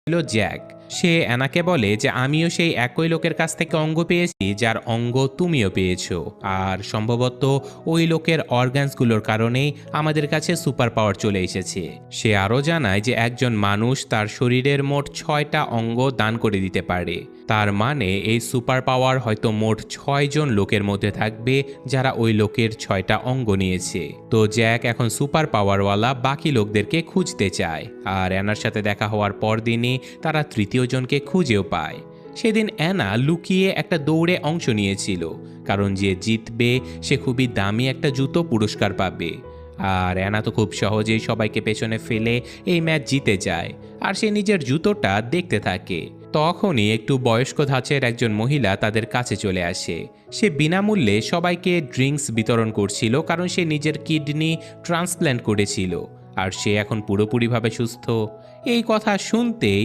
ছিল জ্যাক। সে অ্যানাকে বলে যে আমিও সেই একই লোকের কাছ থেকে অঙ্গ পেয়েছি যার অঙ্গ তুমিও পেয়েছো, আর সম্ভবত ওই লোকের অর্গানসগুলোর কারণেই আমাদের কাছে সুপার পাওয়ার চলে এসেছে। সে আরও জানায় যে একজন মানুষ তার শরীরের মোট 6টা অঙ্গ দান করে দিতে পারে। তার মানে এই সুপার পাওয়ার হয়তো মোট 6জন লোকের মধ্যে থাকবে যারা ওই লোকের 6টা অঙ্গ নিয়েছে। তো জ্যাক এখন সুপার পাওয়ারওয়ালা বাকি লোকদেরকে খুঁজতে চায়, আর অ্যানার সাথে দেখা হওয়ার পরদিনই তারা তৃতীয় জনকে খুঁজেও পায়। সেদিন অ্যানা লুকিয়ে একটা দৌড়ে অংশ নিয়েছিল, কারণ যে জিতবে সে খুবই দামি একটা জুতো পুরস্কার পাবে। আর অ্যানা তো খুব সহজেই সবাইকে পেছনে ফেলে এই ম্যাচ জিতে যায়, আর সে নিজের জুতোটা দেখতে থাকে। তখনই একটু বয়স্ক ধাঁচের একজন মহিলা তাদের কাছে চলে আসে। সে বিনামূল্যে সবাইকে ড্রিঙ্কস বিতরণ করছিল, কারণ সে নিজের কিডনি ট্রান্সপ্ল্যান্ট করেছিল আর সে এখন পুরোপুরিভাবে সুস্থ। এই কথা শুনতেই